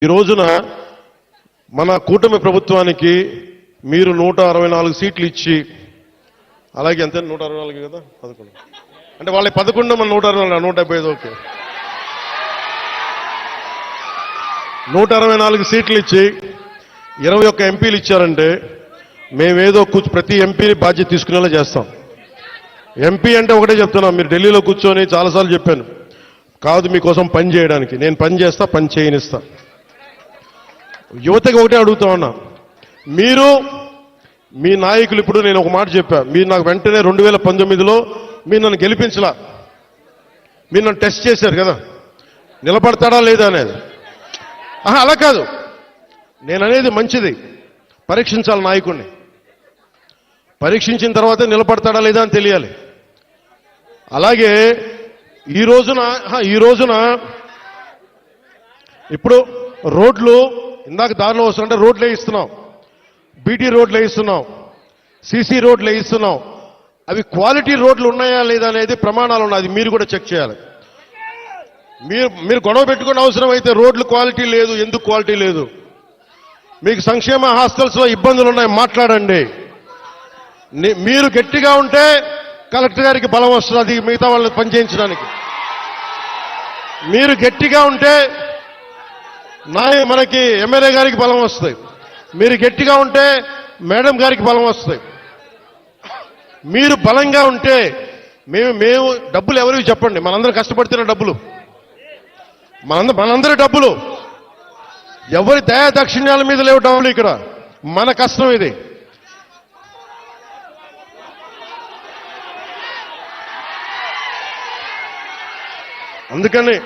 ఈ రోజున మన కూటమి ప్రభుత్వానికి మీరు 164 సీట్లు ఇచ్చి, అలాగే ఎంత 164 కదా 11 అంటే వాళ్ళ 11 మన 164 175 ఓకే 164 సీట్లు ఇచ్చి 21 ఎంపీలు ఇచ్చారంటే మేమేదో ప్రతి ఎంపీని బాధ్యత తీసుకునేలా చేస్తాం. ఎంపీ అంటే ఒకటే చెప్తున్నాం, మీరు ఢిల్లీలో కూర్చొని చాలాసార్లు చెప్పాను, కాదు మీకోసం పని చేయడానికి. నేను పని చేస్తా, పని చేయనిస్తా. యువతకి ఒకటే అడుగుతా ఉన్నా, మీరు మీ నాయకులు, ఇప్పుడు నేను ఒక మాట చెప్పా, మీరు నాకు వెంటనే 2019లో మీరు నన్ను గెలిపించలా, మీరు నన్ను టెస్ట్ చేశారు కదా, నిలబడతాడా లేదా అనేది. అలా కాదు, నేను అనేది మంచిది, పరీక్షించాలి నాయకుడిని, పరీక్షించిన తర్వాత నిలబడతాడా లేదా అని తెలియాలి. అలాగే ఈ రోజున ఇప్పుడు రోడ్లు, ఇందాక దారిలో వస్తుంటే రోడ్లు వేయిస్తున్నాం, బీటీ రోడ్లు వేయిస్తున్నాం, సీసీ రోడ్లు వేయిస్తున్నాం. అవి క్వాలిటీ రోడ్లు ఉన్నాయా లేదా అనేది ప్రమాణాలు ఉన్నాయి, అది మీరు కూడా చెక్ చేయాలి. మీరు గొడవ పెట్టుకునే అవసరం అయితే రోడ్లు క్వాలిటీ లేదు, ఎందుకు క్వాలిటీ లేదు, మీకు సంక్షేమ హాస్టల్స్లో ఇబ్బందులు ఉన్నాయి, మాట్లాడండి. మీరు గట్టిగా ఉంటే కలెక్టర్ గారికి బలం వస్తుంది, అది మిగతా వాళ్ళని పనిచేయించడానికి. మీరు గట్టిగా ఉంటే మనకి ఎమ్మెల్యే గారికి బలం వస్తుంది, మీరు గట్టిగా ఉంటే మేడం గారికి బలం వస్తుంది. మీరు బలంగా ఉంటే మేము డబ్బులు ఎవరికి చెప్పండి, మనందరం కష్టపడుతున్న డబ్బులు, మనందరి డబ్బులు, ఎవరి దయా దక్షిణ్యాల మీద లేవు డబ్బులు, ఇక్కడ మన కష్టం ఇది. అందుకని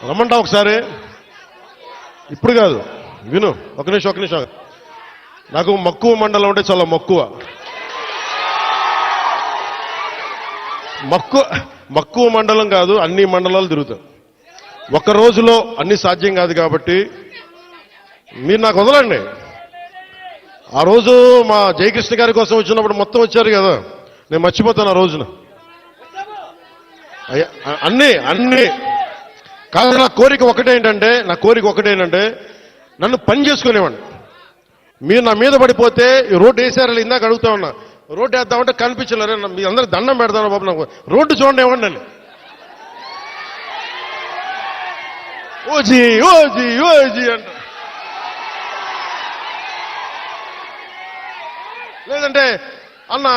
రమ్మంటా ఒకసారి, ఇప్పుడు కాదు, విను, ఒక నిమిషం. నాకు మక్కువ మండలం అంటే చాలా మక్కువ మండలం కాదు, అన్ని మండలాలు తిరుగుతాం. ఒక్క రోజులో అన్ని సాధ్యం కాదు కాబట్టి మీరు నాకు వదలండి. ఆ రోజు మా జయకృష్ణ గారి కోసం వచ్చినప్పుడు మొత్తం వచ్చారు కదా, నేను మర్చిపోతాను ఆ రోజున. అన్ని కాదు, నా కోరిక ఒకటేంటంటే నన్ను పని చేసుకునేవాడిని. మీరు నా మీద పడిపోతే రోడ్డు వేసారని ఇందాక అడుగుతా ఉన్నా, రోడ్డు వేద్దామంటే కనిపించలేరు, మీ అందరూ దండం పెడతాను బాబు, నాకు రోడ్డు చూడండి ఇవ్వండి అని. ఓజీ అంట, లేదంటే అన్న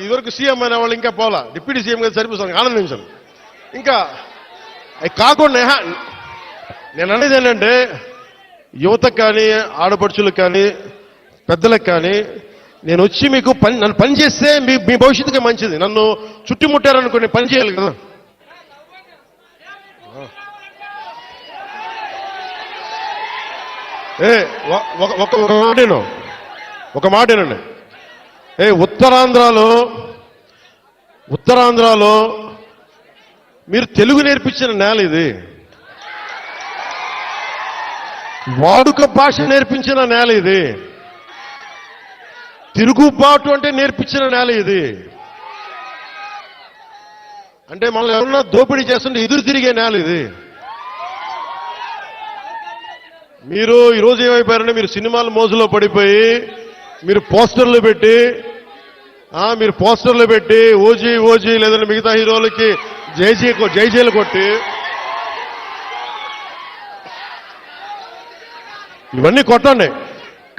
ఇదివరకు సీఎం అయిన వాళ్ళు ఇంకా పోలా, డిప్యూటీ సీఎం గారు సరిపోతాను, ఆనందించాను. ఇంకా అవి కాకుండా నేను అనేది ఏంటంటే, యువతకు కానీ, ఆడపడుచులకు కానీ, పెద్దలకు కానీ, నేను వచ్చి మీకు నన్ను పని చేస్తే మీ భవిష్యత్తుకి మంచిది. నన్ను చుట్టుముట్టారనుకోండి, పని చేయాలి కదా. ఒక మాటేనండి. ఉత్తరాంధ్రలో మీరు తెలుగు నేర్పించిన నేల ఇది, వాడుక భాష నేర్పించిన నేల ఇది, తిరుగుబాటు అంటే నేర్పించిన నేల ఇది. అంటే మనల్ని ఎవరన్నా దోపిడీ చేస్తుంటే ఎదురు తిరిగే నేల ఇది. మీరు ఈరోజు ఏమైపోయారంటే, మీరు సినిమాల మోజులో పడిపోయి మీరు పోస్టర్లు పెట్టి ఓజీ లేదంటే మిగతా హీరోలకి జైజీలు కొట్టి ఇవన్నీ కొట్టండి.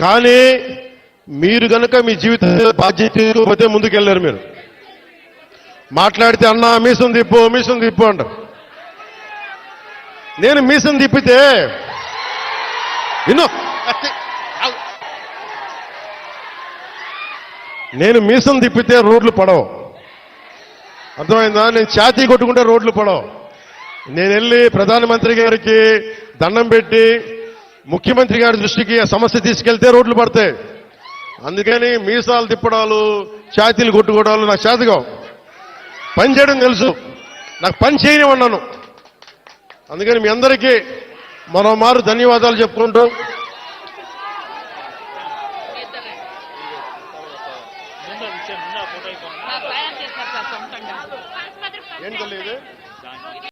కానీ మీరు కనుక మీ జీవితంలో బాధ్యత ముందుకెళ్ళారు. మీరు మాట్లాడితే అన్నా మీసం తిప్పు అంటారు. నేను మీసం తిప్పితే రోడ్లు పడవు, అర్థమైందా? నేను ఛాతీ కొట్టుకుంటే రోడ్లు పడవు. నేను వెళ్ళి ప్రధానమంత్రి గారికి దండం పెట్టి ముఖ్యమంత్రి గారి దృష్టికి ఆ సమస్య తీసుకెళ్తే రోడ్లు పడతాయి. అందుకని మీసాలు తిప్పడాలు, ఛాతీలు కొట్టుకోవడాలు నాకు చేతగా, పని చేయడం తెలుసు, నాకు పని చేయనివన్నాను. అందుకని మీ అందరికీ మరోమారు ధన్యవాదాలు చెప్పుకుంటూ చేశారు ముందు ఆ ఫోటో ఇవ్వండి. తయారు చేశారు సార్ సొంతంగా. ఏం తెలియదు